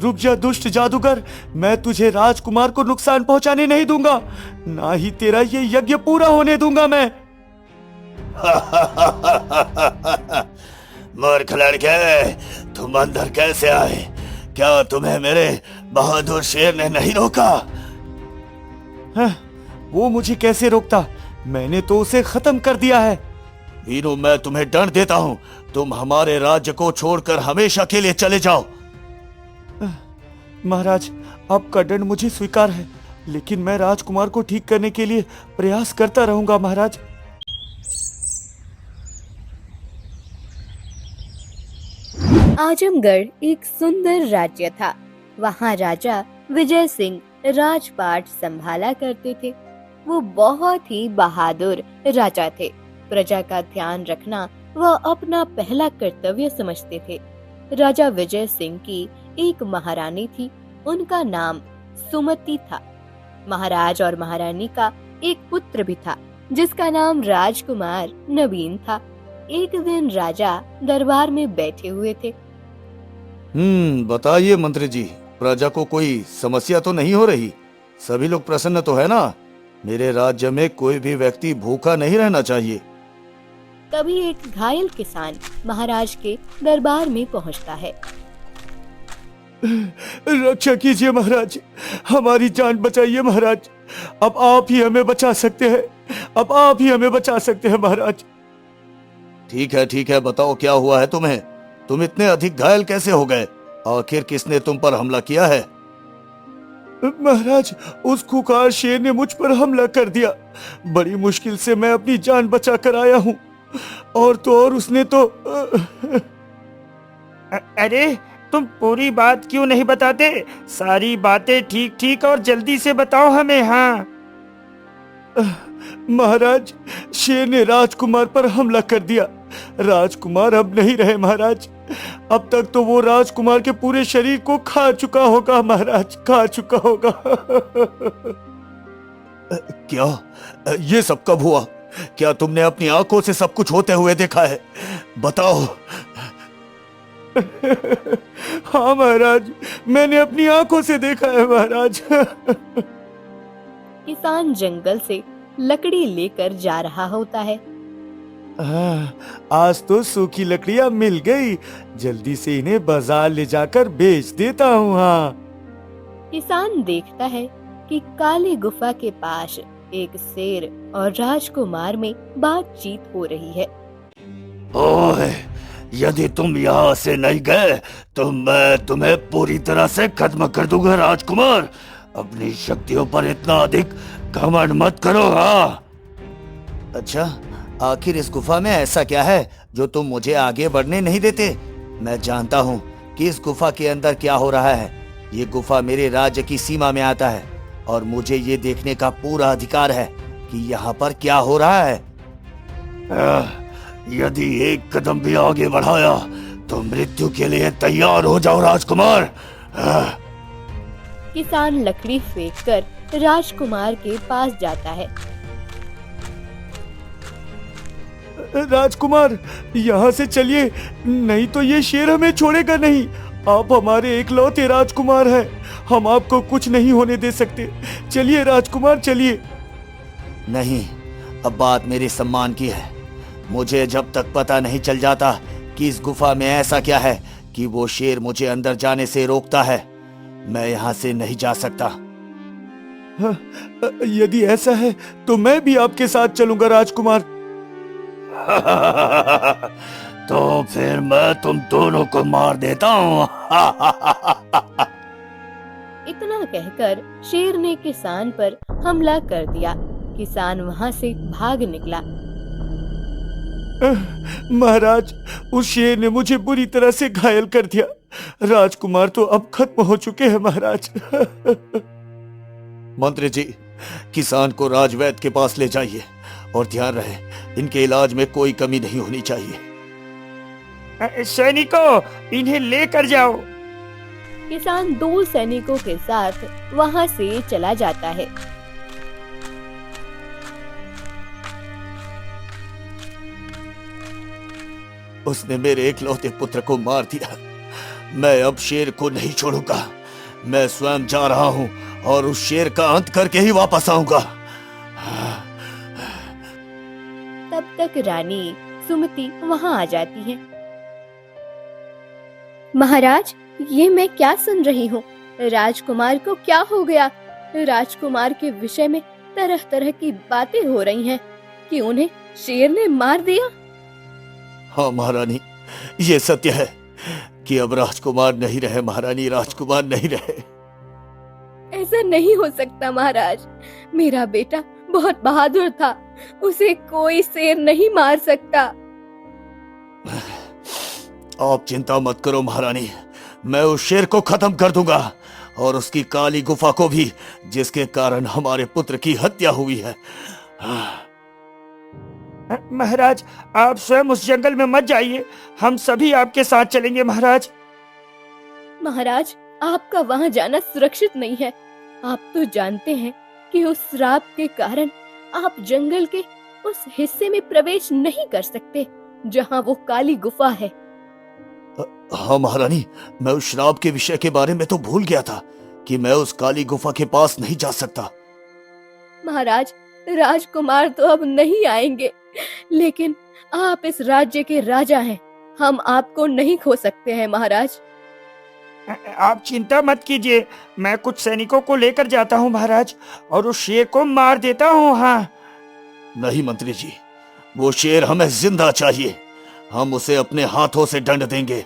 रुक जा दुष्ट जादूगर, मैं तुझे राजकुमार को नुकसान पहुंचाने नहीं दूंगा, ना ही तेरा ये यज्ञ पूरा होने दूंगा मैं। मूर्ख लड़के, तुम अंदर कैसे आए? क्या तुम्हें मेरे बहादुर शेर ने नहीं रोका? वो मुझे कैसे रोकता, मैंने तो उसे खत्म कर दिया है। वीरू, मैं तुम्हें दंड देता हूँ, तुम हमारे राज्य को छोड़कर हमेशा के लिए चले जाओ। महाराज, आपका दंड मुझे स्वीकार है, लेकिन मैं राजकुमार को ठीक करने के लिए प्रयास करता रहूंगा महाराज। आजमगढ़ एक सुंदर राज्य था। वहाँ राजा विजय सिंह राजपाट संभाला करते थे। वो बहुत ही बहादुर राजा थे। प्रजा का ध्यान रखना वह अपना पहला कर्तव्य समझते थे। राजा विजय सिंह की एक महारानी थी, उनका नाम सुमति था। महाराज और महारानी का एक पुत्र भी था, जिसका नाम राजकुमार नवीन था। एक दिन राजा दरबार में बैठे हुए थे। बताइए मंत्री जी, प्रजा को कोई समस्या तो नहीं हो रही? सभी लोग प्रसन्न तो है ना? मेरे राज्य में कोई भी व्यक्ति भूखा नहीं रहना चाहिए। तभी एक घायल किसान महाराज के दरबार में पहुंचता है। रक्षा कीजिए महाराज, हमारी जान बचाइए महाराज, अब आप ही हमें बचा सकते हैं, अब आप ही हमें बचा सकते हैं महाराज। ठीक है, बताओ क्या हुआ है तुम्हें? तुम इतने अधिक घायल कैसे हो गए? आखिर किसने तुम पर हमला किया है? महाराज, उस खुखार शेर ने मुझ पर हमला कर दिया। बड़ी मुश्किल से मैं अपनी जान बचा कर आया हूँ, और तो और उसने तो अरे तुम पूरी बात क्यों नहीं बताते? सारी बातें ठीक ठीक और जल्दी से बताओ हमें। हाँ महाराज, शेर ने राजकुमार पर हमला कर दिया। राजकुमार अब नहीं रहे महाराज। अब तक तो वो राजकुमार के पूरे शरीर को खा चुका होगा महाराज, खा चुका होगा। क्या ये सब कब हुआ? क्या तुमने अपनी आंखों से सब कुछ होते हुए देखा है? बताओ। हाँ महाराज, मैंने अपनी आंखों से देखा है महाराज। किसान जंगल से लकड़ी लेकर जा रहा होता है। आज तो सूखी लकड़ियां मिल गई, जल्दी से इन्हें बाजार ले जाकर बेच देता हूँ। हाँ। किसान देखता है कि काली गुफा के पास एक शेर और राजकुमार में बातचीत हो रही है। ओए, यदि तुम यहाँ से नहीं गए तो मैं तुम्हें पूरी तरह से खत्म कर दूंगा राजकुमार। अपनी शक्तियों पर इतना अधिक घमंड मत करो। हाँ। अच्छा, आखिर इस गुफा में ऐसा क्या है जो तुम मुझे आगे बढ़ने नहीं देते? मैं जानता हूँ कि इस गुफा के अंदर क्या हो रहा है। ये गुफा मेरे राज्य की सीमा में आता है और मुझे ये देखने का पूरा अधिकार है कि यहाँ पर क्या हो रहा है। यदि एक कदम भी आगे बढ़ाया तो मृत्यु के लिए तैयार हो जाओ राजकुमार। किसान लकड़ी फेंककर राजकुमार के पास जाता है। राजकुमार, यहाँ से चलिए, नहीं तो ये शेर हमें छोड़ेगा नहीं। आप हमारे एकलौते राजकुमार हैं, हम आपको कुछ नहीं होने दे सकते। चलिए राजकुमार, चलिए। नहीं, अब बात मेरे सम्मान की है। मुझे जब तक पता नहीं चल जाता कि इस गुफा में ऐसा क्या है कि वो शेर मुझे अंदर जाने से रोकता है, मैं यहाँ से नहीं जा सकता। हाँ, यदि ऐसा है तो मैं भी आपके साथ चलूंगा राजकुमार। तो फिर मैं तुम दोनों को मार देता हूँ। इतना कहकर शेर ने किसान पर हमला कर दिया। किसान वहाँ से भाग निकला। महाराज, उस शेर ने मुझे बुरी तरह से घायल कर दिया। राजकुमार तो अब खत्म हो चुके हैं महाराज। मंत्री जी, किसान को राजवैद्य के पास ले जाइए और ध्यान रहे इनके इलाज में कोई कमी नहीं होनी चाहिए। सैनिकों, इन्हें लेकर जाओ। किसान 2 सैनिकों के साथ वहाँ से चला जाता है। उसने मेरे एकलौते पुत्र को मार दिया। मैं अब शेर को नहीं छोड़ूंगा। मैं स्वयं जा रहा हूं और उस शेर का अंत करके ही वापस आऊंगा। तब तक रानी सुमति वहां आ जाती है। महाराज, ये मैं क्या सुन रही हूँ? राजकुमार को क्या हो गया? राजकुमार के विषय में तरह तरह की बातें हो रही हैं कि उन्हें शेर ने मार दिया। हाँ महारानी, ये सत्य है कि अब राजकुमार नहीं रहे। महारानी, राजकुमार नहीं रहे। ऐसा नहीं हो सकता महाराज। मेरा बेटा बहुत बहादुर था, उसे कोई शेर नहीं मार सकता। आप चिंता मत करो महारानी, मैं उस शेर को खत्म कर दूंगा और उसकी काली गुफा को भी, जिसके कारण हमारे पुत्र की हत्या हुई है। महाराज, आप स्वयं उस जंगल में मत जाइए, हम सभी आपके साथ चलेंगे। महाराज, महाराज, आपका वहां जाना सुरक्षित नहीं है। आप तो जानते हैं कि उस श्राप के कारण आप जंगल के उस हिस्से में प्रवेश नहीं कर सकते जहां वो काली गुफा है। हाँ महारानी, मैं उस श्राप के विषय के बारे में तो भूल गया था कि मैं उस काली गुफा के पास नहीं जा सकता। महाराज, राजकुमार तो अब नहीं आएंगे, लेकिन आप इस राज्य के राजा हैं, हम आपको नहीं खो सकते हैं महाराज। आप चिंता मत कीजिए, मैं कुछ सैनिकों को लेकर जाता हूँ महाराज, और उस शेर को मार देता हूँ। हाँ नहीं मंत्री जी, वो शेर हमें जिंदा चाहिए। हम उसे अपने हाथों से दंड देंगे।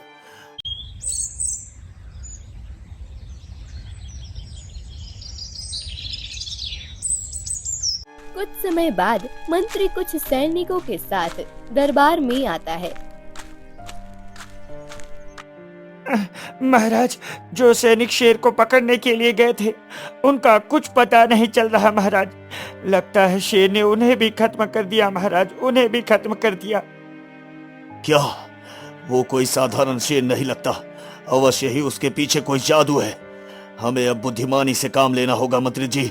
कुछ समय बाद मंत्री कुछ सैनिकों के साथ दरबार में आता है। महाराज, जो सैनिक शेर को पकड़ने के लिए गए थे उनका कुछ पता नहीं चल रहा महाराज। लगता है शेर ने उन्हें भी खत्म कर दिया महाराज, उन्हें भी खत्म कर दिया। क्या वो कोई साधारण शेर नहीं लगता? अवश्य ही उसके पीछे कोई जादू है। हमें अब बुद्धिमानी से काम लेना होगा मंत्री जी।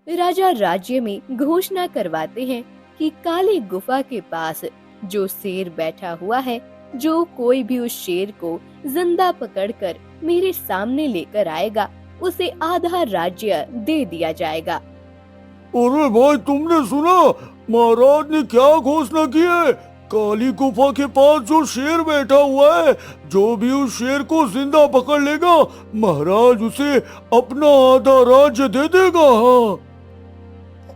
राजा राज्य में घोषणा करवाते हैं कि काली गुफा के पास जो शेर बैठा हुआ है, जो कोई भी उस शेर को जिंदा पकड़कर मेरे सामने लेकर आएगा, उसे आधा राज्य दे दिया जाएगा। अरे भाई, तुमने सुना महाराज ने क्या घोषणा की है? काली गुफा के पास जो शेर बैठा हुआ है, जो भी उस शेर को जिंदा पकड़ लेगा, महाराज उसे अपना आधा राज्य दे देगा। हाँ।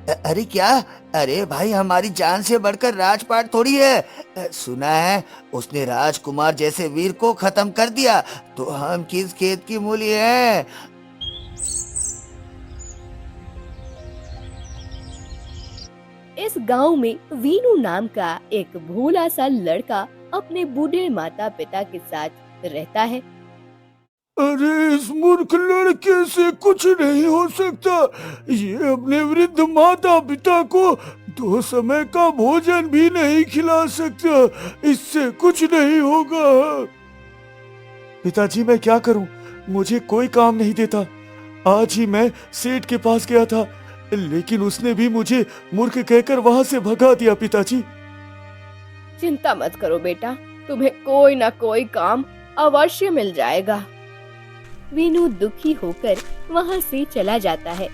अरे क्या? अरे भाई, हमारी जान से बढ़कर राजपाट थोड़ी है। सुना है उसने राजकुमार जैसे वीर को खत्म कर दिया, तो हम किस खेत की मूली हैं? इस गांव में वीनू नाम का एक भोला सा लड़का अपने बूढ़े माता पिता के साथ रहता है। अरे इस मूर्ख लड़के से कुछ नहीं हो सकता। ये अपने वृद्ध माता पिता को 2 समय का भोजन भी नहीं खिला सकता। इससे कुछ नहीं होगा। पिताजी, मैं क्या करूं? मुझे कोई काम नहीं देता। आज ही मैं सेठ के पास गया था, लेकिन उसने भी मुझे मूर्ख कहकर वहां से भगा दिया। पिताजी, चिंता मत करो बेटा, तुम्हें कोई ना कोई काम अवश्य मिल जाएगा। वीनू दुखी होकर वहां से चला जाता है।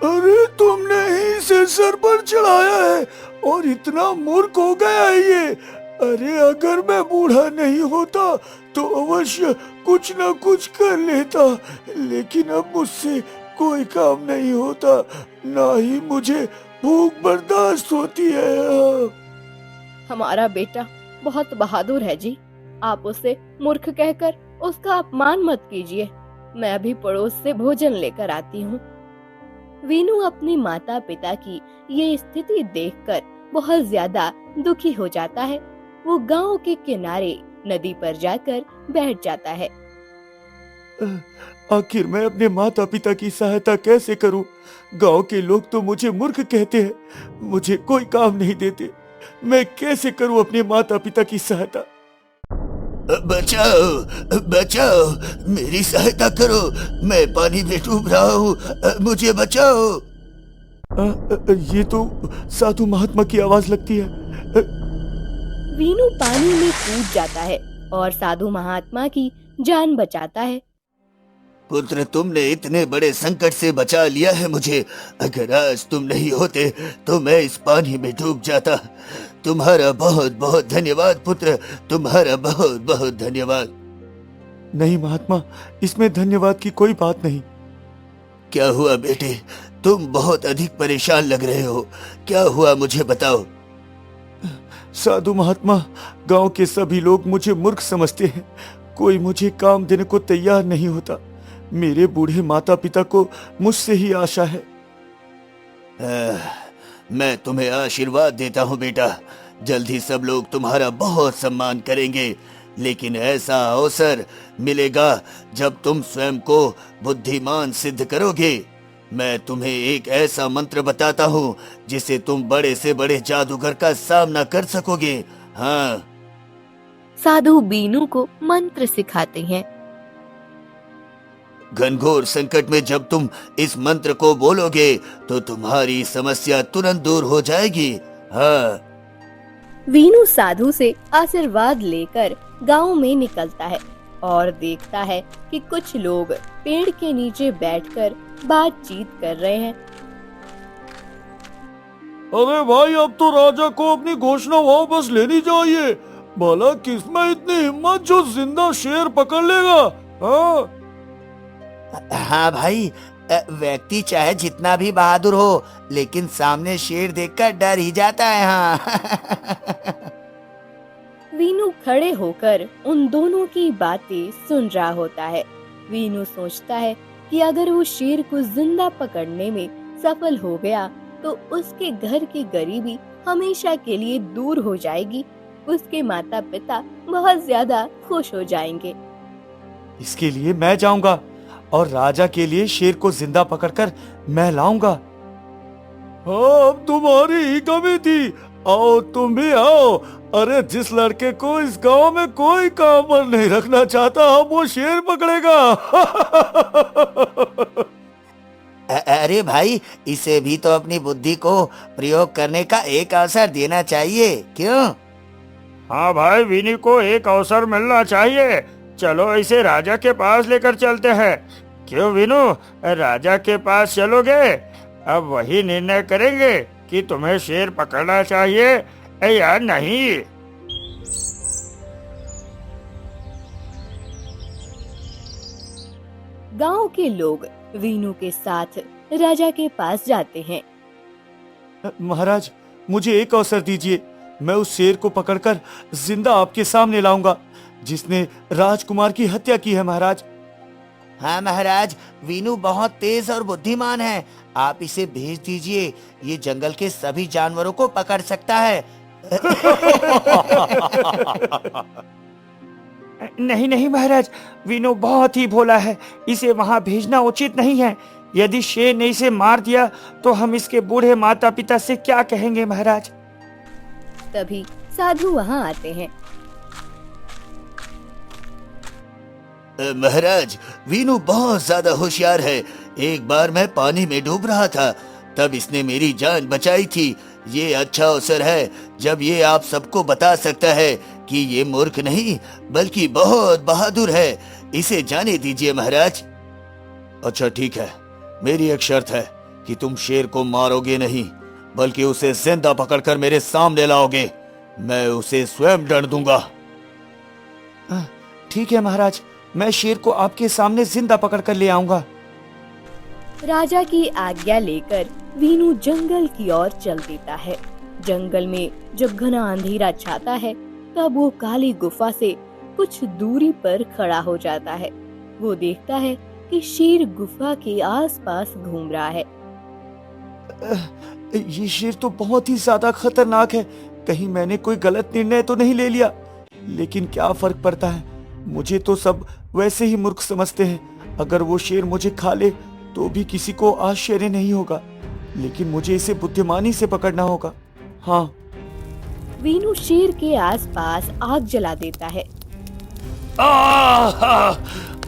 अरे तुमने ही इसे सर पर चढ़ाया है और इतना मूर्ख हो गया है ये। अरे अगर मैं बूढ़ा नहीं होता तो अवश्य कुछ न कुछ कर लेता, लेकिन अब मुझसे कोई काम नहीं होता, ना ही मुझे भूख बर्दाश्त होती है। हमारा बेटा बहुत बहादुर है जी, आप उसे मूर्ख कहकर उसका अपमान मत कीजिए। मैं अभी पड़ोस से भोजन लेकर आती हूँ। वीनू अपने माता पिता की ये स्थिति देखकर बहुत ज्यादा दुखी हो जाता है। वो गांव के किनारे नदी पर जाकर बैठ जाता है। आखिर मैं अपने माता पिता की सहायता कैसे करूं? गांव के लोग तो मुझे मूर्ख कहते हैं, मुझे कोई काम नहीं देते। मैं कैसे करूं अपने माता पिता की सहायता? बचाओ बचाओ, मेरी सहायता करो, मैं पानी में डूब रहा हूँ, मुझे बचाओ। ये तो साधु महात्मा की आवाज लगती है। वीनू पानी में कूद जाता है और साधु महात्मा की जान बचाता है। पुत्र, तुमने इतने बड़े संकट से बचा लिया है मुझे। अगर आज तुम नहीं होते तो मैं इस पानी में डूब जाता। तुम्हारा बहुत बहुत धन्यवाद पुत्र, तुम्हारा बहुत बहुत धन्यवाद। नहीं महात्मा, इसमें धन्यवाद की कोई बात नहीं। क्या हुआ बेटे, तुम बहुत अधिक परेशान लग रहे हो। क्या हुआ मुझे बताओ। साधु महात्मा, गांव के सभी लोग मुझे मूर्ख समझते हैं। कोई मुझे काम देने को तैयार नहीं होता। मेरे बूढ़े माता पिता को मुझसे ही आशा है। मैं तुम्हें आशीर्वाद देता हूँ बेटा। जल्दी सब लोग तुम्हारा बहुत सम्मान करेंगे, लेकिन ऐसा अवसर मिलेगा जब तुम स्वयं को बुद्धिमान सिद्ध करोगे। मैं तुम्हें एक ऐसा मंत्र बताता हूँ जिसे तुम बड़े से बड़े जादूगर का सामना कर सकोगे। हाँ। साधु बीनू को मंत्र सिखाते हैं। घनघोर संकट में जब तुम इस मंत्र को बोलोगे तो तुम्हारी समस्या तुरंत दूर हो जाएगी। हाँ। वीनू साधु से आशीर्वाद लेकर गांव में निकलता है और देखता है कि कुछ लोग पेड़ के नीचे बैठकर बातचीत कर रहे हैं। अरे भाई, अब तो राजा को अपनी घोषणा वापस लेनी चाहिए। भला किसमें इतनी हिम्मत जो जिंदा शेर पकड़ लेगा। हाँ हाँ भाई, व्यक्ति चाहे जितना भी बहादुर हो, लेकिन सामने शेर देखकर डर ही जाता है। हाँ। वीनू खड़े होकर उन दोनों की बातें सुन रहा होता है। वीनू सोचता है कि अगर वो शेर को जिंदा पकड़ने में सफल हो गया तो उसके घर की गरीबी हमेशा के लिए दूर हो जाएगी। उसके माता पिता बहुत ज्यादा खुश हो जाएंगे। इसके लिए मैं जाऊंगा और राजा के लिए शेर को जिंदा पकड़कर मैं लाऊंगा। हाँ, अब तुम्हारी ही कमी थी। आओ, तुम भी आओ। अरे, जिस लड़के को इस गांव में कोई काम पर नहीं रखना चाहता, अब वो शेर पकड़ेगा। अरे भाई, इसे भी तो अपनी बुद्धि को प्रयोग करने का एक अवसर देना चाहिए, क्यों? हाँ भाई, विनी को एक अवसर मिलना चाहिए। चलो इसे राजा के पास लेकर चलते हैं। क्यों विनू, राजा के पास चलोगे? अब वही निर्णय करेंगे कि तुम्हें शेर पकड़ना चाहिए या नहीं। गांव के लोग वीनू के साथ राजा के पास जाते हैं। महाराज, मुझे एक अवसर दीजिए। मैं उस शेर को पकड़कर जिंदा आपके सामने लाऊंगा जिसने राजकुमार की हत्या की है। महाराज। हाँ महाराज, वीनू बहुत तेज और बुद्धिमान है। आप इसे भेज दीजिए। ये जंगल के सभी जानवरों को पकड़ सकता है। नहीं नहीं महाराज, वीनू बहुत ही भोला है। इसे वहां भेजना उचित नहीं है। यदि शेर ने इसे मार दिया तो हम इसके बूढ़े माता पिता से क्या कहेंगे महाराज। तभी साधु वहां आते हैं। महाराज, वीनू बहुत ज्यादा होशियार है। एक बार मैं पानी में डूब रहा था, तब इसने मेरी जान बचाई थी। ये अच्छा अवसर है जब ये आप सबको बता सकता है कि ये मूर्ख नहीं बल्कि बहुत बहादुर है। इसे जाने दीजिए महाराज। अच्छा ठीक है, मेरी एक शर्त है कि तुम शेर को मारोगे नहीं बल्कि उसे जिंदा पकड़कर मेरे सामने लाओगे। मैं उसे स्वयं दंड दूंगा। ठीक है महाराज, मैं शेर को आपके सामने जिंदा पकड़कर ले आऊंगा। राजा की आज्ञा लेकर वीनू जंगल की ओर चल देता है। जंगल में जब घना अंधेरा छाता है तब वो काली गुफा से कुछ दूरी पर खड़ा हो जाता है। वो देखता है कि शेर गुफा के आसपास घूम रहा है। ये शेर तो बहुत ही ज्यादा खतरनाक है। कहीं मैंने कोई गलत निर्णय तो नहीं ले लिया। लेकिन क्या फर्क पड़ता है, मुझे तो सब वैसे ही मूर्ख समझते हैं। अगर वो शेर मुझे खा ले तो भी किसी को आश्चर्य नहीं होगा, लेकिन मुझे इसे बुद्धिमानी से पकड़ना होगा। हाँ। वीनू शेर के आसपास आग जला देता है।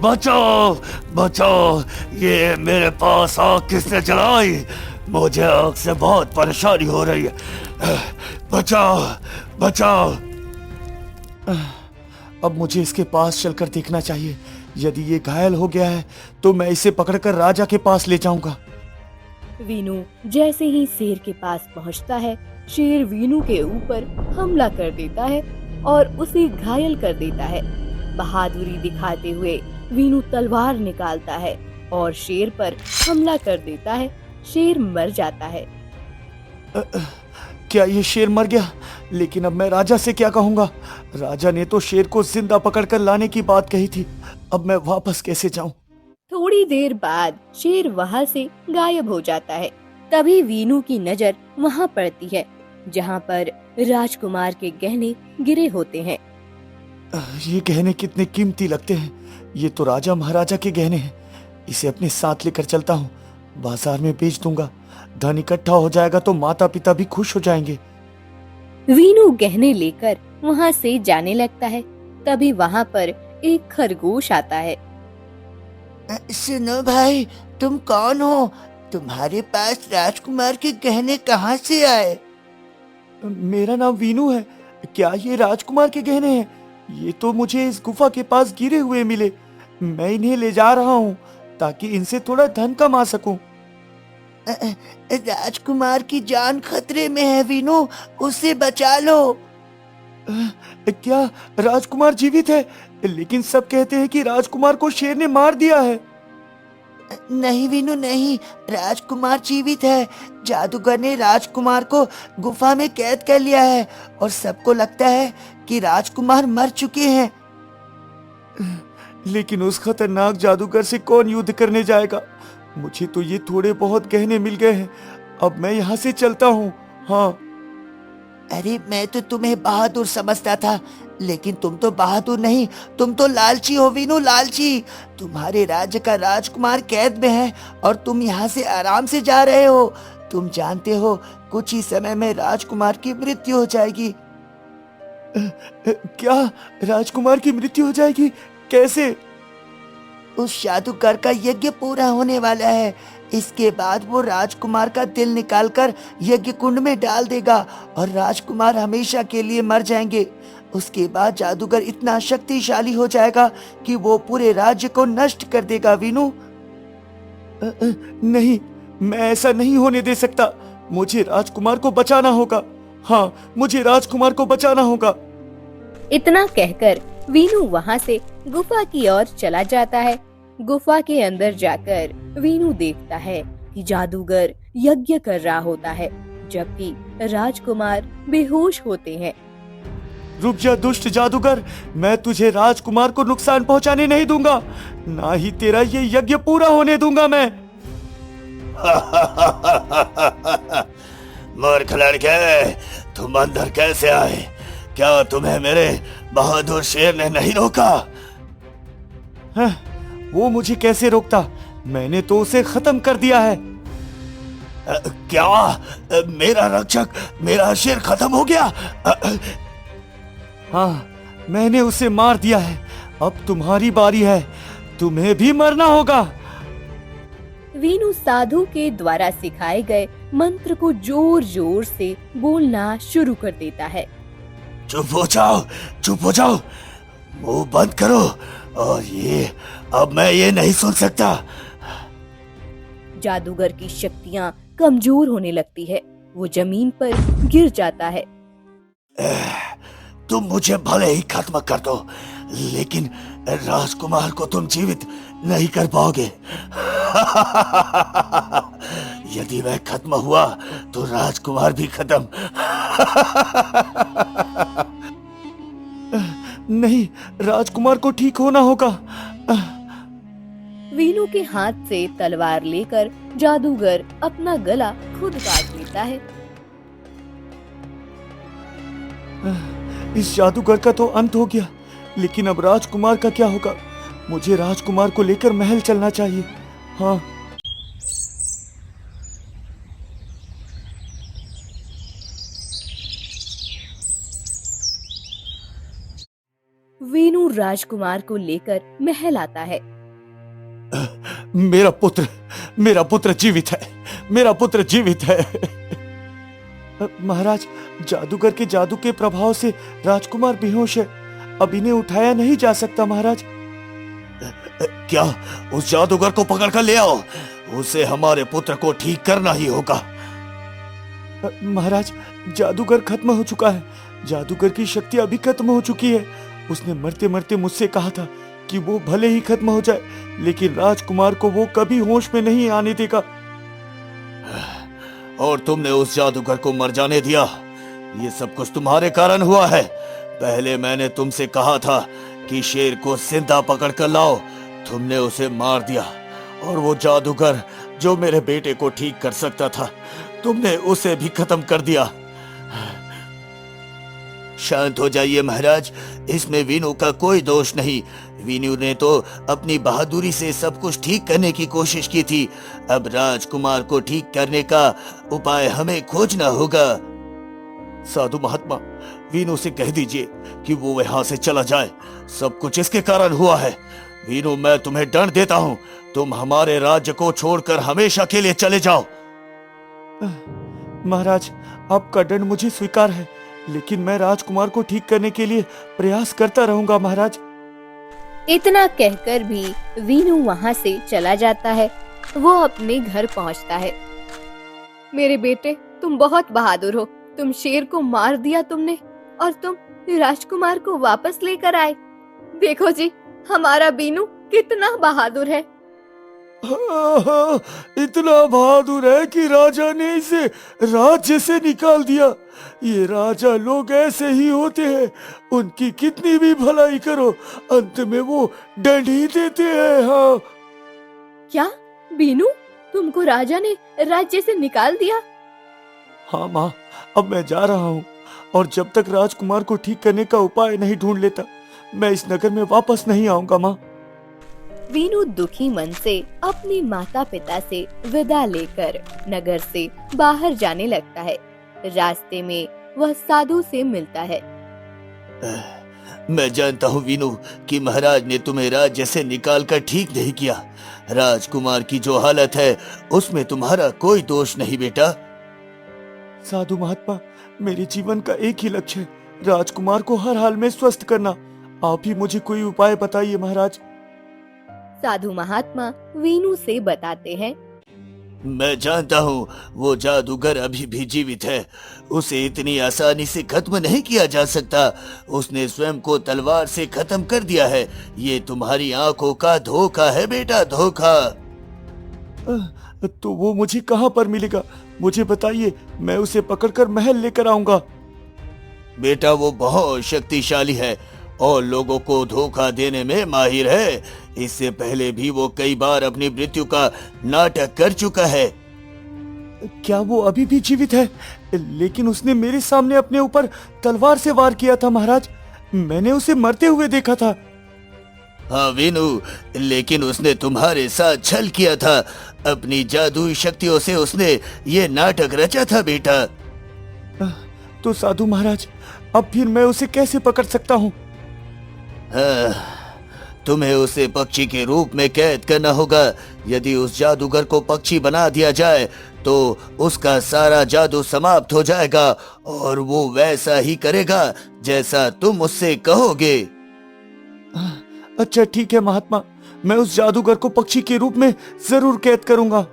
बचाओ बचाओ, ये मेरे पास आग किसने जलाई? मुझे आग से बहुत परेशानी हो रही है। बचाओ बचाओ। अब मुझे इसके पास चलकर देखना चाहिए। यदि ये घायल हो गया है तो मैं इसे पकड़कर राजा के पास ले जाऊंगा। वीनू जैसे ही शेर के पास पहुंचता है, शेर वीनू के ऊपर हमला कर देता है और उसे घायल कर देता है। बहादुरी दिखाते हुए वीनू तलवार निकालता है और शेर पर हमला कर देता है। शेर मर जाता है। क्या ये शेर मर गया? लेकिन अब मैं राजा से क्या कहूंगा? राजा ने तो शेर को जिंदा पकड़कर लाने की बात कही थी। अब मैं वापस कैसे जाऊं? थोड़ी देर बाद शेर वहाँ से गायब हो जाता है। तभी वीनू की नजर वहाँ पड़ती है जहाँ पर राजकुमार के गहने गिरे होते हैं। ये गहने कितने कीमती लगते हैं। ये तो राजा महाराजा के गहने हैं। इसे अपने साथ लेकर चलता हूँ, बाजार में बेच दूंगा। धन इकट्ठा हो जाएगा तो माता पिता भी खुश हो जाएंगे। वीनू गहने लेकर वहाँ से जाने लगता है। तभी वहाँ पर एक खरगोश आता है। सुनो भाई, तुम कौन हो? तुम्हारे पास राजकुमार के गहने कहाँ से आए? मेरा नाम वीनू है। क्या ये राजकुमार के गहने हैं? ये तो मुझे इस गुफा के पास गिरे हुए मिले। मैं इन्हें ले जा रहा हूँ ताकि इनसे थोड़ा धन कमा सकूं। राजकुमार की जान खतरे में है वीनू, उसे बचा लो। क्या राजकुमार जीवित है? लेकिन सब कहते हैं कि राजकुमार को शेर ने मार दिया है। नहीं वीनू नहीं, राजकुमार जीवित है। जादूगर ने राजकुमार को गुफा में कैद कर लिया है और सबको लगता है कि राजकुमार मर चुके हैं। लेकिन उस खतरनाक जादूगर से कौन युद्ध करने जाएगा? मुझे तो ये थोड़े बहुत गहने मिल गए हैं। अब मैं यहाँ से चलता हूँ। हाँ। अरे मैं तो तुम्हें बहादुर समझता था, लेकिन तुम तो बहादुर नहीं, तुम तो लालची हो वीनू, लालची। तुम्हारे राज्य का राजकुमार कैद में है और तुम यहाँ से आराम से जा रहे हो। तुम जानते हो कुछ ही समय में राजकुमार की मृत्यु हो जाएगी। क्या राजकुमार की मृत्यु हो जाएगी? कैसे? उस जादूगर का यज्ञ पूरा होने वाला है। इसके बाद वो राजकुमार का दिल निकालकर यज्ञ कुंड में डाल देगा और राजकुमार हमेशा के लिए मर जाएंगे। उसके बाद जादूगर इतना शक्तिशाली हो जाएगा कि वो पूरे राज्य को नष्ट कर देगा वीनू। नहीं, मैं ऐसा नहीं होने दे सकता। मुझे राजकुमार को बचाना होगा। हाँ, मुझे राजकुमार को बचाना होगा। इतना कहकर वीनू वहाँ से गुफा की ओर चला जाता है। गुफा के अंदर जाकर वीनू देखता है कि जादूगर यज्ञ कर रहा होता है, जबकि राजकुमार बेहोश होते हैं। रुक जा दुष्ट जादूगर, मैं तुझे राजकुमार को नुकसान पहुंचाने नहीं दूंगा, ना ही तेरा ये यज्ञ पूरा होने दूंगा मैं। मूर्ख लड़के, तुम अंदर कैसे आए? क्या तुम्हें मेरे बहादुर शेर ने नहीं रोका? हाँ, वो मुझे कैसे रोकता? मैंने तो उसे खत्म कर दिया है। क्या मेरा रक्षक, मेरा शेर खत्म हो गया? हाँ, मैंने उसे मार दिया है। अब तुम्हारी बारी है, तुम्हें भी मरना होगा। वीनू साधु के द्वारा सिखाए गए मंत्र को जोर जोर से बोलना शुरू कर देता है। चुप हो जाओ, चुप हो जाओ, मुंह बंद करो। और ये अब मैं ये नहीं सुन सकता। जादूगर की शक्तियाँ कमजोर होने लगती है। वो जमीन पर गिर जाता है। तुम मुझे भले ही खत्म कर दो, लेकिन राजकुमार को तुम जीवित नहीं कर पाओगे। यदि मैं खत्म हुआ तो राजकुमार भी खत्म। नहीं, राजकुमार को ठीक होना होगा। वीनू के हाथ से तलवार लेकर जादूगर अपना गला खुद काट लेता है। इस जादूगर का तो अंत हो गया, लेकिन अब राजकुमार का क्या होगा? मुझे राजकुमार को लेकर महल चलना चाहिए। हाँ। वीनू राजकुमार को लेकर महल आता है। मेरा पुत्र जीवित है। मेरा पुत्र जीवित है। महाराज, जादूगर के जादू के प्रभाव से राजकुमार बेहोश है। अब इन्हें उठाया नहीं जा सकता महाराज। क्या? उस जादूगर को पकड़ कर ले आओ, उसे हमारे पुत्र को ठीक करना ही होगा। महाराज, जादूगर खत्म हो चुका है। जादूगर की शक्ति अभी खत्म हो चुकी है। उसने मरते मरते मुझसे कहा था कि वो भले ही खत्म हो जाए, लेकिन राजकुमार को वो कभी होश में नहीं आने देगा। और तुमने उस जादूगर को मर जाने दिया। ये सब कुछ तुम्हारे कारण हुआ है। पहले मैंने तुमसे कहा था कि शेर को जिंदा पकड़ कर लाओ, तुमने उसे मार दिया। और वो जादूगर जो मेरे बेटे को ठीक कर सकता था, तुमने उसे भी खत्म कर दिया। शांत हो जाइए महाराज, इसमें वीनू का कोई दोष नहीं। वीनू ने तो अपनी बहादुरी से सब कुछ ठीक करने की कोशिश की थी। अब राजकुमार को ठीक करने का उपाय हमें खोजना होगा। साधु महात्मा, वीनू से कह दीजिए कि वो यहाँ से चला जाए। सब कुछ इसके कारण हुआ है। वीनू, मैं तुम्हें दंड देता हूँ, तुम हमारे राज्य को छोड़कर हमेशा के लिए चले जाओ। महाराज, आपका दंड मुझे स्वीकार है, लेकिन मैं राजकुमार को ठीक करने के लिए प्रयास करता रहूंगा महाराज। इतना कहकर भी वीनू वहाँ से चला जाता है। वो अपने घर पहुँचता है। मेरे बेटे, तुम बहुत बहादुर हो। तुम शेर को मार दिया तुमने, और तुम राजकुमार को वापस लेकर आए। देखो जी, हमारा वीनू कितना बहादुर है। इतना बहादुर है कि राजा ने इसे राज्य से निकाल दिया। ये राजा लोग ऐसे ही होते हैं, उनकी कितनी भी भलाई करो, अंत में वो दंड ही देते हैं। हाँ। क्या वीनू, तुमको राजा ने राज्य से निकाल दिया? हाँ माँ, अब मैं जा रहा हूँ, और जब तक राजकुमार को ठीक करने का उपाय नहीं ढूंढ लेता, मैं इस नगर में वापस नहीं आऊंगा माँ। वीनू दुखी मन से अपने माता पिता से विदा लेकर नगर से बाहर जाने लगता है। रास्ते में वह साधु से मिलता है। मैं जानता हूँ वीनू कि महाराज ने तुम्हें राज्य से निकाल कर ठीक नहीं किया। राजकुमार की जो हालत है उसमें तुम्हारा कोई दोष नहीं बेटा। साधु महात्मा, मेरे जीवन का एक ही लक्ष्य है, राजकुमार को हर हाल में स्वस्थ करना। आप ही मुझे कोई उपाय बताइए महाराज। साधु महात्मा वीनू से बताते हैं। मैं जानता हूँ वो जादूगर अभी भी जीवित है। उसे इतनी आसानी से खत्म नहीं किया जा सकता। उसने स्वयं को तलवार से खत्म कर दिया है। ये तुम्हारी आंखों का धोखा है बेटा, धोखा। तो वो मुझे कहाँ पर मिलेगा? मुझे बताइए, मैं उसे पकड़कर महल लेकर आऊंगा। बेटा, वो बहुत शक्तिशाली है और लोगों को धोखा देने में माहिर है। इससे पहले भी वो कई बार अपनी मृत्यु का नाटक कर चुका है। क्या वो अभी भी जीवित है? लेकिन उसने मेरे सामने अपने ऊपर तलवार से वार किया था महाराज। मैंने उसे मरते हुए देखा था। हाँ वीनू, लेकिन उसने तुम्हारे साथ छल किया था। अपनी जादुई शक्तियों से उसने ये नाटक रचा था बेटा। तो साधु महाराज, अब फिर मैं उसे कैसे पकड़ सकता हूँ? तुम्हें उसे पक्षी के रूप में कैद करना होगा। यदि उस जादूगर को पक्षी बना दिया जाए तो उसका सारा जादू समाप्त हो जाएगा और वो वैसा ही करेगा जैसा तुम उससे कहोगे। अच्छा ठीक है महात्मा, मैं उस जादूगर को पक्षी के रूप में जरूर कैद करूंगा।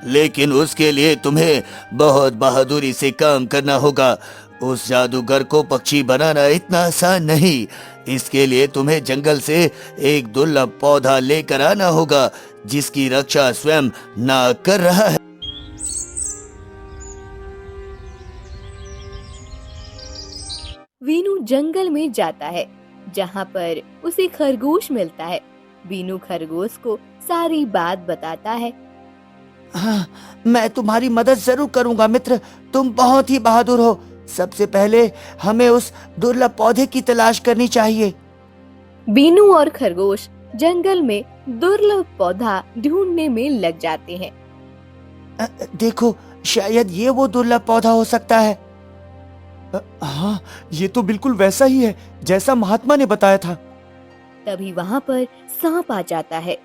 लेकिन उसके लिए तुम्हें बहुत बहादुरी से काम करना होगा। उस जादूगर को पक्षी बनाना इतना आसान नहीं। इसके लिए तुम्हें जंगल से एक दुर्लभ पौधा लेकर आना होगा जिसकी रक्षा स्वयं नाग कर रहा है। वीनू जंगल में जाता है जहाँ पर उसे खरगोश मिलता है। वीनू खरगोश को सारी बात बताता है। हाँ, मैं तुम्हारी मदद जरूर करूंगा मित्र, तुम बहुत ही बहादुर हो। सबसे पहले हमें उस दुर्लभ पौधे की तलाश करनी चाहिए। वीनू और खरगोश जंगल में दुर्लभ पौधा ढूंढने में लग जाते हैं। देखो, शायद ये वो दुर्लभ पौधा हो सकता है। हाँ, ये तो बिल्कुल वैसा ही है जैसा महात्मा ने बताया था। तभी वहाँ पर सांप आ जाता है।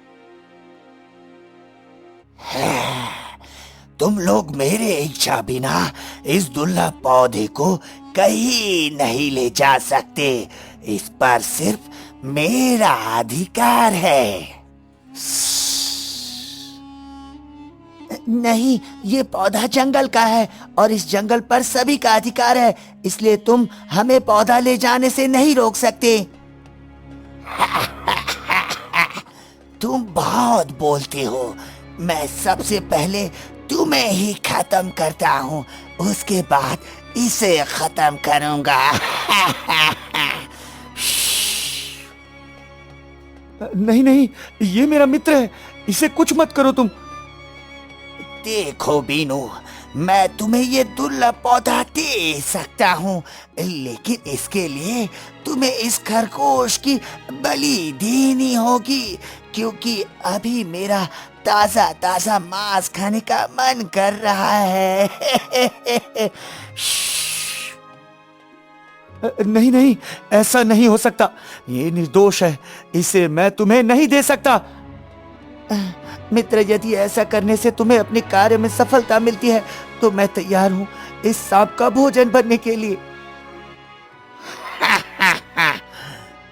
तुम लोग मेरे इच्छा बिना इस दुर्लभ पौधे को कहीं नहीं ले जा सकते। इस पर सिर्फ मेरा अधिकार है। नहीं, ये पौधा जंगल का है और इस जंगल पर सभी का अधिकार है, इसलिए तुम हमें पौधा ले जाने से नहीं रोक सकते। तुम बहुत बोलते हो। मैं सबसे पहले तुम्हें ही खत्म करता हूँ, उसके बाद इसे खत्म करूंगा। नहीं नहीं, ये मेरा मित्र है, इसे कुछ मत करो तुम। देखो बीनू, मैं तुम्हें ये दुर्लभ पौधा दे सकता हूँ, लेकिन इसके लिए तुम्हें इस खरगोश की बलि देनी होगी, क्योंकि अभी मेरा ताजा ताजा मांस खाने का मन कर रहा है। नहीं नहीं, ऐसा नहीं हो सकता, ये निर्दोष है, इसे मैं तुम्हें नहीं दे सकता। मित्र, यदि ऐसा करने से तुम्हें अपने कार्य में सफलता मिलती है तो मैं तैयार हूँ इस सांप का भोजन बनने के लिए।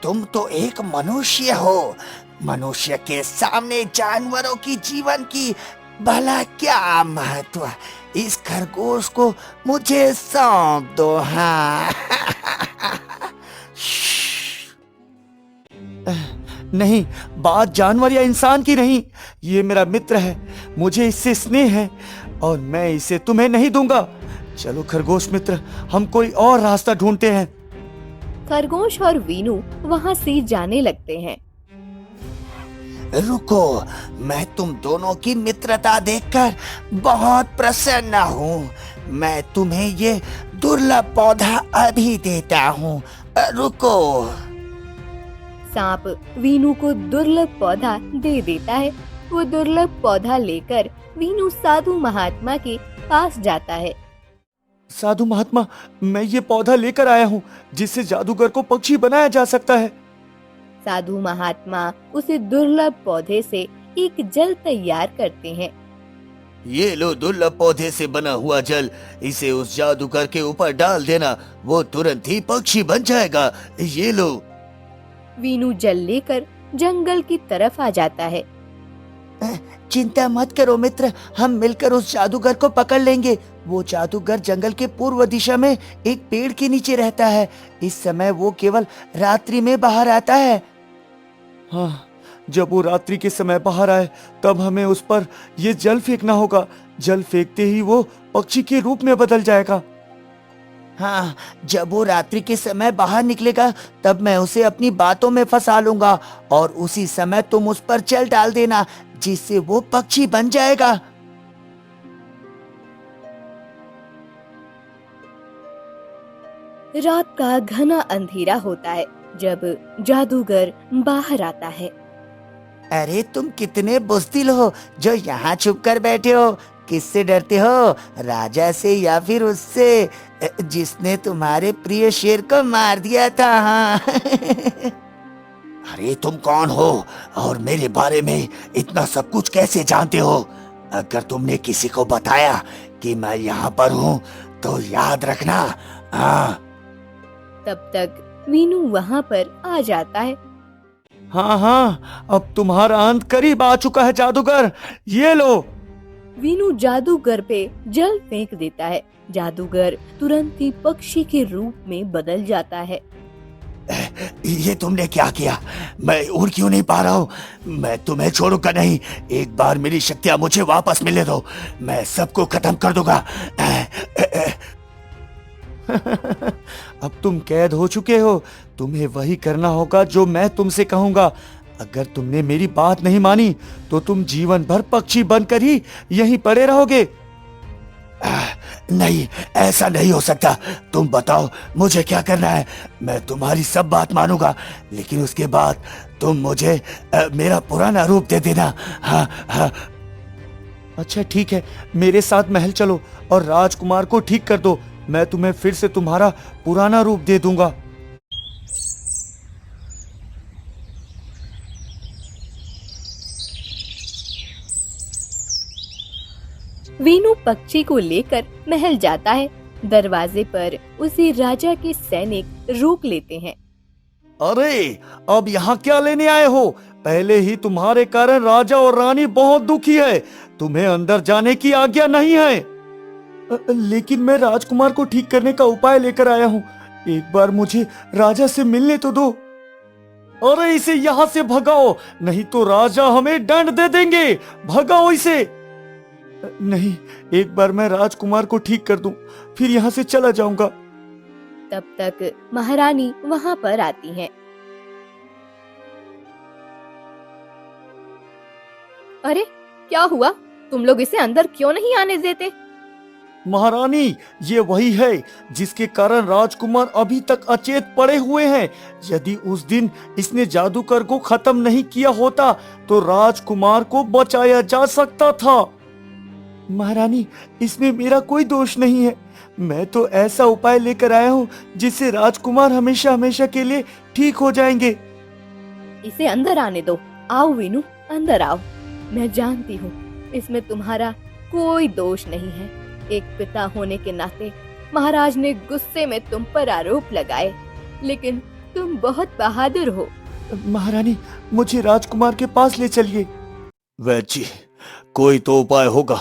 तुम तो एक मनुष्य हो, मनुष्य के सामने जानवरों की जीवन की भला क्या महत्व। इस खरगोश को मुझे सौंप दो। हाँ। नहीं, बात जानवर या इंसान की नहीं, ये मेरा मित्र है, मुझे इससे स्नेह है और मैं इसे तुम्हें नहीं दूंगा। चलो खरगोश मित्र, हम कोई और रास्ता ढूंढते हैं। खरगोश और वीनू वहाँ से जाने लगते हैं। रुको, मैं तुम दोनों की मित्रता देखकर बहुत प्रसन्न हूँ। मैं तुम्हें ये दुर्लभ पौधा अभी देता हूँ। रुको। सांप वीनू को दुर्लभ पौधा दे देता है। वो दुर्लभ पौधा लेकर वीनू साधु महात्मा के पास जाता है। साधु महात्मा, मैं ये पौधा लेकर आया हूँ जिससे जादूगर को पक्षी बनाया जा सकता है। साधु महात्मा उसे दुर्लभ पौधे से एक जल तैयार करते हैं। ये लो दुर्लभ पौधे से बना हुआ जल, इसे उस जादूगर के ऊपर डाल देना, वो तुरंत ही पक्षी बन जाएगा। ये लो। वीनू जल लेकर जंगल की तरफ आ जाता है। चिंता मत करो मित्र, हम मिलकर उस जादूगर को पकड़ लेंगे। वो जादूगर जंगल के पूर्व दिशा में एक पेड़ के नीचे रहता है। इस समय वो केवल रात्रि में बाहर आता है। हाँ, जब वो रात्रि के समय बाहर आए तब हमें उस पर ये जल फेंकना होगा। जल फेंकते ही वो पक्षी के रूप में बदल जाएगा। हाँ, जब वो रात्रि के समय बाहर निकलेगा तब मैं उसे अपनी बातों में फंसा लूंगा और उसी समय तुम उस पर जल डाल देना, जिससे वो पक्षी बन जाएगा। रात का घना अंधेरा होता है जब जादूगर बाहर आता है। अरे तुम कितने बुज़दिल हो जो यहाँ छुप कर बैठे हो। किससे डरते हो, राजा से या फिर उससे जिसने तुम्हारे प्रिय शेर को मार दिया था? हाँ। अरे तुम कौन हो और मेरे बारे में इतना सब कुछ कैसे जानते हो? अगर तुमने किसी को बताया कि मैं यहाँ पर हूँ तो याद रखना। हाँ। तब तक वीनू वहाँ पर आ जाता है। हाँ हाँ, अब तुम्हारा अंत करीब आ चुका है जादूगर, ये लो। वीनू जादूगर पे जल फेंक देता है। जादूगर तुरंत ही पक्षी के रूप में बदल जाता है। ये तुमने क्या किया? मैं उड़ क्यों नहीं पा रहा हूँ? मैं तुम्हें छोड़ूंगा नहीं। एक बार मेरी शक्तियाँ मुझे वापस मिलने दो, मैं सबको खत्म कर दूंगा। अब तुम कैद हो चुके हो, तुम्हें वही करना होगा जो मैं तुमसे कहूंगा। अगर तुमने मेरी बात नहीं मानी तो तुम जीवन भर पक्षी बनकर ही यहीं पड़े रहोगे। नहीं, ऐसा नहीं हो सकता। तुम बताओ मुझे क्या करना है। मैं तुम्हारी सब बात मानूंगा, लेकिन उसके बाद तुम मुझे मेरा पुराना रूप दे देना। हाँ हाँ। अच्छा ठीक है, मेरे साथ महल चलो और राजकुमार को ठीक कर दो। मैं तुम्हें फिर से तुम्हारा पुराना रूप दे दूंगा। वीनू पक्षी को लेकर महल जाता है। दरवाजे पर उसे राजा के सैनिक रोक लेते हैं। अरे अब यहाँ क्या लेने आए हो? पहले ही तुम्हारे कारण राजा और रानी बहुत दुखी है। तुम्हें अंदर जाने की आज्ञा नहीं है। लेकिन मैं राजकुमार को ठीक करने का उपाय लेकर आया हूँ। एक बार मुझे राजा से मिलने तो दो। अरे इसे यहाँ से भगाओ, नहीं तो राजा हमें दंड दे देंगे। भगाओ इसे। नहीं, एक बार मैं राजकुमार को ठीक कर दूं, फिर यहाँ से चला जाऊंगा। तब तक महारानी वहाँ पर आती हैं। अरे क्या हुआ? तुम लोग इसे अंदर क्यों नहीं आने देते? महारानी, ये वही है जिसके कारण राजकुमार अभी तक अचेत पड़े हुए हैं। यदि उस दिन इसने जादूगर को खत्म नहीं किया होता तो राजकुमार को बचाया जा सकता था। महारानी, इसमें मेरा कोई दोष नहीं है। मैं तो ऐसा उपाय लेकर आया हूँ जिससे राजकुमार हमेशा हमेशा के लिए ठीक हो जाएंगे। इसे अंदर आने दो। आओ वीनू, अंदर आओ। मैं जानती हूँ इसमें तुम्हारा कोई दोष नहीं है। एक पिता होने के नाते महाराज ने गुस्से में तुम पर आरोप लगाए, लेकिन तुम बहुत बहादुर हो। महारानी, मुझे राजकुमार के पास ले चलिए। वैद्य जी, कोई तो उपाय होगा।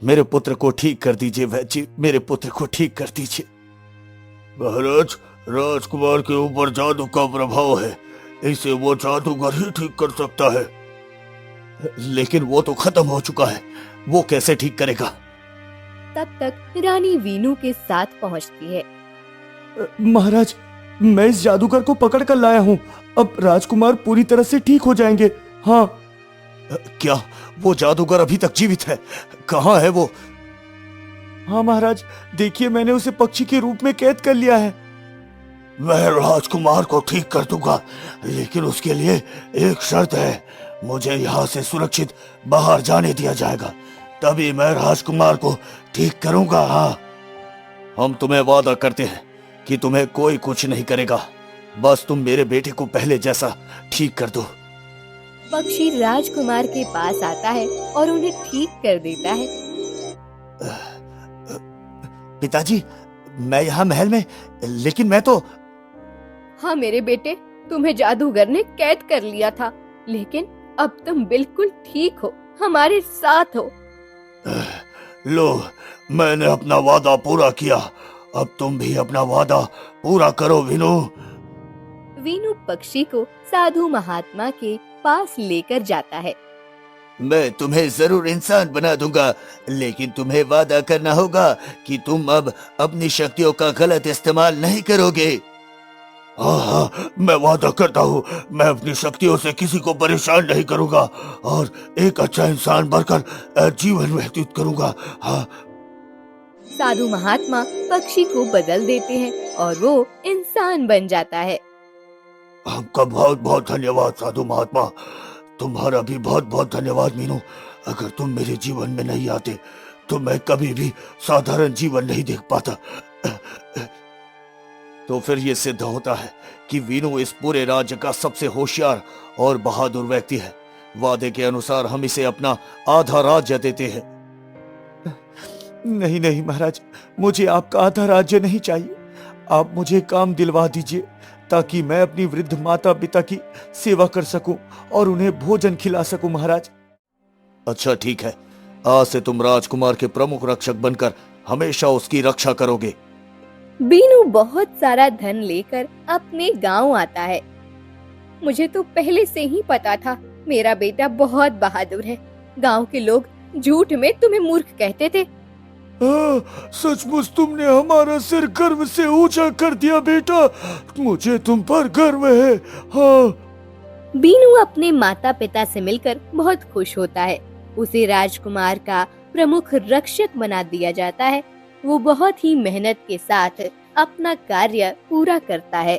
मेरे पुत्र को ठीक कर दीजिए। वैद्य जी, मेरे पुत्र को ठीक कर दीजिए। महाराज, राजकुमार के ऊपर जादू का प्रभाव है, इसे वो जादूगर ही ठीक कर सकता है। लेकिन वो तो खत्म हो चुका है, वो कैसे ठीक करेगा? तब तक रानी वीनू के साथ पहुंचती है। महाराज, मैं इस जादूगर को पकड़ कर लाया हूँ। अब राजकुमार पूरी तरह से ठीक हो जाएंगे। हाँ। क्या वो जादूगर अभी तक जीवित है? कहाँ है वो? हाँ महाराज, देखिए मैंने उसे पक्षी के रूप में कैद कर लिया है। मैं राजकुमार को ठीक कर दूंगा, लेकिन उसके लिए एक शर्त है। मुझे यहाँ से सुरक्षित बाहर जाने दिया जाएगा, तभी मैं राजकुमार को ठीक करूंगा। हाँ, हम तुम्हें वादा करते हैं कि तुम्हें कोई कुछ नहीं करेगा। बस तुम मेरे बेटे को पहले जैसा ठीक कर दो। पक्षी राजकुमार के पास आता है और उन्हें ठीक कर देता है। पिताजी, मैं यहाँ महल में, लेकिन मैं तो। हाँ मेरे बेटे, तुम्हें जादूगर ने कैद कर लिया था, लेकिन अब तुम बिल्कुल ठीक हो, हमारे साथ हो। लो, मैंने अपना वादा पूरा किया, अब तुम भी अपना वादा पूरा करो वीनू। वीनू पक्षी को साधु महात्मा के पास लेकर जाता है। मैं तुम्हें जरूर इंसान बना दूंगा, लेकिन तुम्हें वादा करना होगा कि तुम अब अपनी शक्तियों का गलत इस्तेमाल नहीं करोगे। हाँ हाँ, मैं वादा करता हूँ, मैं अपनी शक्तियों से किसी को परेशान नहीं करूँगा और एक अच्छा इंसान बनकर जीवन व्यतीत करूँगा। हाँ। साधु महात्मा पक्षी को बदल देते हैं और वो इंसान बन जाता है। आपका बहुत बहुत धन्यवाद साधु महात्मा। तुम्हारा भी बहुत बहुत धन्यवाद मीनू। अगर तुम मेरे जीवन में नहीं आते तो मैं कभी भी साधारण जीवन नहीं देख पाता। तो फिर ये सिद्ध होता है कि वीनू इस पूरे राज्य का सबसे होशियार और बहादुर व्यक्ति है। वादे के अनुसार हम इसे अपना आधा राज्य देते हैं। नहीं नहीं महाराज, मुझे आपका आधा राज्य नहीं चाहिए। आप मुझे काम दिलवा दीजिए ताकि मैं अपनी वृद्ध माता पिता की सेवा कर सकूं और उन्हें भोजन खिला सकूं महाराज। अच्छा ठीक है, आज से तुम राजकुमार के प्रमुख रक्षक बनकर हमेशा उसकी रक्षा करोगे। बीनू बहुत सारा धन लेकर अपने गांव आता है। मुझे तो पहले से ही पता था मेरा बेटा बहुत बहादुर है। गांव के लोग झूठ में तुम्हें मूर्ख कहते थे। सचमुच तुमने हमारा सिर गर्व से ऊंचा कर दिया बेटा। मुझे तुम पर गर्व है। हाँ। बीनू अपने माता पिता से मिलकर बहुत खुश होता है। उसे राजकुमार का प्रमुख रक्षक बना दिया जाता है। वो बहुत ही मेहनत के साथ अपना कार्य पूरा करता है।